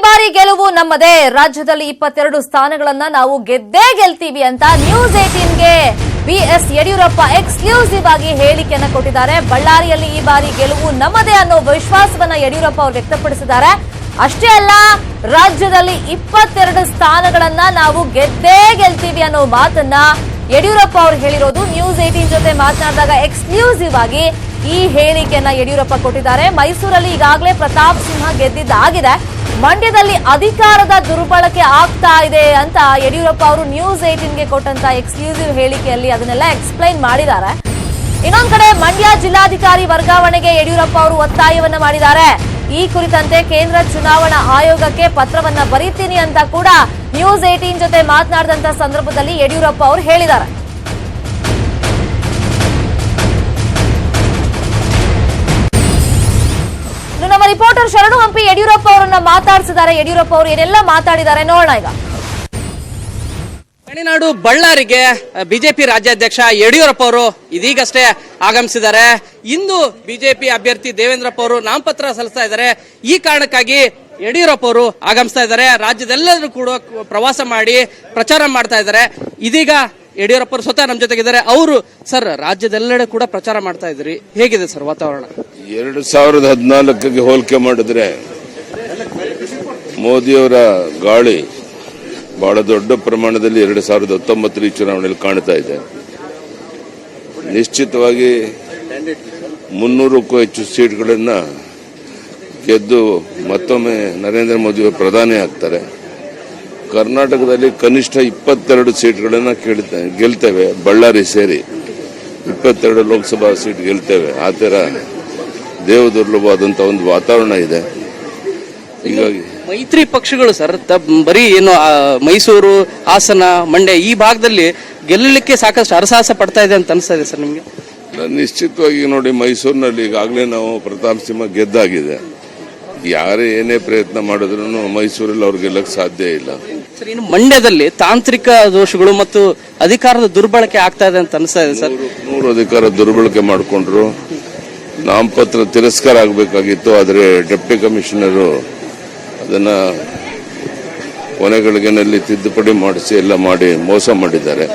ಬಾರಿ ಗೆಲುವು ನಮ್ಮದೇ. ರಾಜ್ಯದಲ್ಲಿ 22 ಸ್ಥಾನಗಳನ್ನ ನಾವು ಗೆದ್ದೇ ಗೆಲ್ತೀವಿ ಅಂತ ನ್ಯೂಸ್ 18ಗೆ ಬಿಎಸ್ ಯಡಿಯೂರಪ್ಪ ಎಕ್ಸ್ಕ್ಲೂಸಿವ್ ಆಗಿ ಹೇಳಿಕೆಯನ್ನ ಕೊಟ್ಟಿದ್ದಾರೆ. ಬಳ್ಳಾರಿಯಲ್ಲಿ ಈ ಬಾರಿ ಗೆಲುವು ನಮ್ಮದೇ ಅನ್ನೋ ವಿಶ್ವಾಸವನ್ನ ಯಡಿಯೂರಪ್ಪ ಅವರು ವ್ಯಕ್ತಪಡಿಸಿದ್ದಾರೆ. ಅಷ್ಟೇ ಅಲ್ಲ, ರಾಜ್ಯದಲ್ಲಿ 22 ಸ್ಥಾನಗಳನ್ನ ನಾವು ಗೆದ್ದೇ ಗೆಲ್ತೀವಿ ಅನ್ನೋ ಮಾತನ್ನ ಯಡಿಯೂರಪ್ಪ ಅವರು ಹೇಳಿರೋದು. ನ್ಯೂಸ್ 18 ಜೊತೆ ಮಾತನಾಡಿದಾಗ ಎಕ್ಸ್ಕ್ಲೂಸಿವ್ ಆಗಿ ಈ ಹೇಳಿಕೆಯನ್ನ ಯಡಿಯೂರಪ್ಪ ಕೊಟ್ಟಿದ್ದಾರೆ. ಮೈಸೂರಲ್ಲಿ ಈಗಾಗಲೇ ಪ್ರತಾಪ್ ಸಿಂಹ ಗೆದ್ದಿದ್ದಾಗಿದೆ, ಮಂಡ್ಯದಲ್ಲಿ ಅಧಿಕಾರದ ದುರ್ಬಳಕೆ ಆಗ್ತಾ ಇದೆ ಅಂತ ಯಡಿಯೂರಪ್ಪ ಅವರು ನ್ಯೂಸ್ 18ಗೆ ಕೊಟ್ಟಂತ ಎಕ್ಸ್ಕ್ಲೂಸಿವ್ ಹೇಳಿಕೆಯಲ್ಲಿ ಅದನ್ನೆಲ್ಲ ಎಕ್ಸ್ಪ್ಲೈನ್ ಮಾಡಿದ್ದಾರೆ. ಇನ್ನೊಂದ್ ಕಡೆ ಮಂಡ್ಯ ಜಿಲ್ಲಾಧಿಕಾರಿ ವರ್ಗಾವಣೆಗೆ ಯಡಿಯೂರಪ್ಪ ಅವರು ಒತ್ತಾಯವನ್ನ ಮಾಡಿದ್ದಾರೆ. ಈ ಕುರಿತಂತೆ ಕೇಂದ್ರ ಚುನಾವಣಾ ಆಯೋಗಕ್ಕೆ ಪತ್ರವನ್ನ ಬರೀತೀನಿ ಅಂತ ಕೂಡ ನ್ಯೂಸ್ 18 ಜೊತೆ ಮಾತನಾಡಿದಂತ ಸಂದರ್ಭದಲ್ಲಿ ಯಡಿಯೂರಪ್ಪ ಅವರು ಹೇಳಿದ್ದಾರೆ. ನಮ್ಮ ರಿಪೋರ್ಟರ್ ಶರಣು ಹಂಪಿ ಯಡಿಯೂರಪ್ಪ ಅವರನ್ನ ಮಾತಾಡಿಸಿದ್ದಾರೆ. ಯಡಿಯೂರಪ್ಪ ಅವರು ಏನೆಲ್ಲ ಮಾತಾಡಿದ್ದಾರೆ ನೋಡೋಣ ಈಗ. ತಮಿಳುನಾಡು ಬಳ್ಳಾರಿಗೆ ಬಿಜೆಪಿ ರಾಜ್ಯಾಧ್ಯಕ್ಷ ಯಡಿಯೂರಪ್ಪ ಅವರು ಇದೀಗಷ್ಟೇ ಆಗಮಿಸಿದ್ದಾರೆ. ಇಂದು ಬಿಜೆಪಿ ಅಭ್ಯರ್ಥಿ ದೇವೇಂದ್ರಪ್ಪ ಅವರು ನಾಮಪತ್ರ ಸಲ್ಲಿಸ್ತಾ ಇದ್ದಾರೆ. ಈ ಕಾರಣಕ್ಕಾಗಿ ಯಡಿಯೂರಪ್ಪ ಅವರು ಆಗಮಿಸ್ತಾ ಇದ್ದಾರೆ. ರಾಜ್ಯದೆಲ್ಲರೂ ಕೂಡ ಪ್ರವಾಸ ಮಾಡಿ ಪ್ರಚಾರ ಮಾಡ್ತಾ ಇದ್ದಾರೆ. ಇದೀಗ ಯಡಿಯೂರಪ್ಪ ಅವರು ಸ್ವತಃ ನಮ್ಮ ಜೊತೆಗಿದ್ದಾರೆ. ಅವರು ಸರ್, ರಾಜ್ಯದೆಲ್ಲೆಡೆ ಕೂಡ ಪ್ರಚಾರ ಮಾಡ್ತಾ ಇದ್ರಿ, ಹೇಗಿದೆ ಸರ್ ವಾತಾವರಣ? 2014ಗೆ ಹೋಲಿಕೆ ಮಾಡಿದ್ರೆ ಮೋದಿಯವರ ಗಾಳಿ ಬಹಳ ದೊಡ್ಡ ಪ್ರಮಾಣದಲ್ಲಿ 2019 ಚುನಾವಣೆಯಲ್ಲಿ ಕಾಣ್ತಾ ಇದೆ. ನಿಶ್ಚಿತವಾಗಿ 300ಕ್ಕೂ ಹೆಚ್ಚು ಸೀಟ್ಗಳನ್ನ ಗೆದ್ದು ಮತ್ತೊಮ್ಮೆ ನರೇಂದ್ರ ಮೋದಿ ಅವರು ಪ್ರಧಾನಿ ಆಗ್ತಾರೆ. ಕರ್ನಾಟಕದಲ್ಲಿ ಕನಿಷ್ಠ 22 ಸೀಟ್ಗಳನ್ನ ಗೆಲ್ತೇವೆ. ಬಳ್ಳಾರಿ ಸೇರಿ 22 ಲೋಕಸಭಾ ಸೀಟ್ ಗೆಲ್ತೇವೆ. ಆ ತರ ದೇವದುರ್ಲಭವಾದಂತಹ ಒಂದು ವಾತಾವರಣ ಇದೆ. ಹೀಗಾಗಿ ಮೈತ್ರಿ ಪಕ್ಷಗಳು ಸರ್ ಬರೀ ಏನು ಮೈಸೂರು, ಹಾಸನ, ಮಂಡ್ಯ ಈ ಭಾಗದಲ್ಲಿ ಗೆಲ್ಲಲಿಕ್ಕೆ ಸಾಕಷ್ಟು ಹರಸಾಹಸ ಪಡ್ತಾ ಇದೆ ಅಂತ ಅನಿಸ್ತಾ ಇದೆ ಸರ್ ನಿಮಗೆ? ನಿಶ್ಚಿತವಾಗಿ ನೋಡಿ, ಮೈಸೂರಿನಲ್ಲಿ ಈಗಾಗಲೇ ನಾವು ಪ್ರತಾಪ್ ಸಿಂಹ ಗೆದ್ದಾಗಿದೆ. ಯಾರೇ ಏನೇ ಪ್ರಯತ್ನ ಮಾಡಿದ್ರು ಮೈಸೂರಲ್ಲಿ ಅವ್ರು ಗೆಲ್ಲಕ್ಕೆ ಸಾಧ್ಯ ಇಲ್ಲ ಸರ್. ಇನ್ನು ಮಂಡ್ಯದಲ್ಲಿ ತಾಂತ್ರಿಕ ದೋಷಗಳು ಮತ್ತು ಅಧಿಕಾರದ ದುರ್ಬಳಕೆ ಆಗ್ತಾ ಇದೆ ಅಂತ ಅನಿಸ್ತಾ ಇದೆ ಸರ್. 100 ಅಧಿಕಾರ ದುರ್ಬಳಕೆ ಮಾಡಿಕೊಂಡ್ರು. ನಾಮಪತ್ರ ತಿರಸ್ಕಾರ ಆಗಬೇಕಾಗಿತ್ತು, ಆದರೆ ಡೆಪ್ಟಿ ಕಮಿಷನರು ಅದನ್ನ ಕೊನೆಗಳಿಗೆನಲ್ಲಿ ತಿದ್ದುಪಡಿ ಮಾಡಿಸಿ ಎಲ್ಲ ಮಾಡಿ ಮೋಸ ಮಾಡಿದ್ದಾರೆ.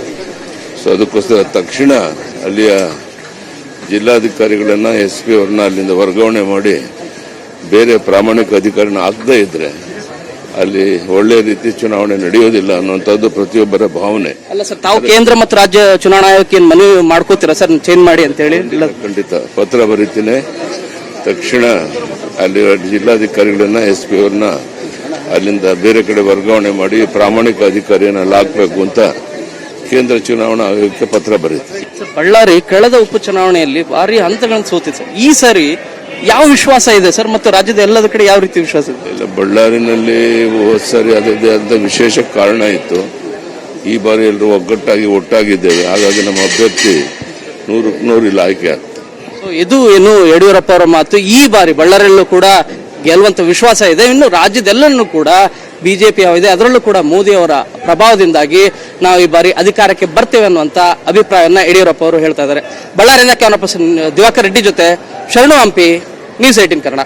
ಸೊ ಅದಕ್ಕೋಸ್ಕರ ತಕ್ಷಣ ಅಲ್ಲಿಯ ಜಿಲ್ಲಾಧಿಕಾರಿಗಳನ್ನ SP ಅವ್ರನ್ನ ಅಲ್ಲಿಂದ ವರ್ಗಾವಣೆ ಮಾಡಿ ಬೇರೆ ಪ್ರಾಮಾಣಿಕ ಅಧಿಕಾರಿನ ಆಗದೇ ಇದ್ರೆ ಅಲ್ಲಿ ಒಳ್ಳೆ ರೀತಿ ಚುನಾವಣೆ ನಡೆಯೋದಿಲ್ಲ ಅನ್ನುವಂಥದ್ದು ಪ್ರತಿಯೊಬ್ಬರ ಭಾವನೆ. ಅಲ್ಲ ಸರ್, ತಾವು ಕೇಂದ್ರ ಮತ್ತು ರಾಜ್ಯ ಚುನಾವಣಾ ಆಯೋಗಕ್ಕೆ ಮನವಿ ಮಾಡ್ಕೋತೀರಾ ಸರ್ ಚೇಂಜ್ ಮಾಡಿ ಅಂತ ಹೇಳಿ? ಖಂಡಿತ ಪತ್ರ ಬರೀತೀನಿ. ತಕ್ಷಣ ಅಲ್ಲಿ ಜಿಲ್ಲಾಧಿಕಾರಿಗಳನ್ನ SP ಅವ್ರನ್ನ ಅಲ್ಲಿಂದ ಬೇರೆ ಕಡೆ ವರ್ಗಾವಣೆ ಮಾಡಿ ಪ್ರಾಮಾಣಿಕ ಅಧಿಕಾರಿಯನ್ನ ಹಾಕಬೇಕು ಅಂತ ಕೇಂದ್ರ ಚುನಾವಣಾ ಆಯೋಗಕ್ಕೆ ಪತ್ರ ಬರೀತೀನಿ. ಬಳ್ಳಾರಿ ಕಳೆದ ಉಪಚುನಾವಣೆಯಲ್ಲಿ ಭಾರಿ ಹಂತಗಳನ್ನು ಸೋತಿದೆ ಸರ್. ಈ ಸಾರಿ ಯಾವ ವಿಶ್ವಾಸ ಇದೆ ಸರ್, ಮತ್ತು ರಾಜ್ಯದ ಎಲ್ಲದ ಕಡೆ ಯಾವ ರೀತಿ ವಿಶ್ವಾಸ ಇದೆ? ಇಲ್ಲ, ಬಳ್ಳಾರಿನಲ್ಲಿ ಹೋದ ಸಾರಿ ಅದರದ್ದೇ ಆದ ವಿಶೇಷ ಕಾರಣ ಇತ್ತು. ಈ ಬಾರಿ ಎಲ್ಲರೂ ಒಟ್ಟಾಗಿದ್ದೇವೆ. ಹಾಗಾಗಿ ನಮ್ಮ ಅಭ್ಯರ್ಥಿ 100ಕ್ಕೆ 100 ಇಲ್ಲಿ ಆಯ್ಕೆ ಆಗ್ತದೆ. ಇದು ಏನು ಯಡಿಯೂರಪ್ಪ ಅವರ ಮಾತು. ಈ ಬಾರಿ ಬಳ್ಳಾರಿಯಲ್ಲೂ ಕೂಡ ಗೆಲ್ಲುವಂತ ವಿಶ್ವಾಸ ಇದೆ. ಇನ್ನು ರಾಜ್ಯದೆಲ್ಲನೂ ಕೂಡ ಬಿಜೆಪಿ ಇದೆ, ಅದರಲ್ಲೂ ಕೂಡ ಮೋದಿ ಅವರ ಪ್ರಭಾವದಿಂದಾಗಿ ನಾವು ಈ ಬಾರಿ ಅಧಿಕಾರಕ್ಕೆ ಬರ್ತೇವೆ ಅನ್ನುವಂತ ಅಭಿಪ್ರಾಯವನ್ನ ಯಡಿಯೂರಪ್ಪ ಅವರು ಹೇಳ್ತಾ ಇದ್ದಾರೆ. ಬಳ್ಳಾರಿಯಿಂದ ಕ್ಯಾಮರಾ ಪರ್ಸನ್ ದಿವಾಕರ್ ರೆಡ್ಡಿ ಜೊತೆ ಶರಣು ಹಂಪಿ, ನ್ಯೂಸ್ 18 ಕನ್ನಡ.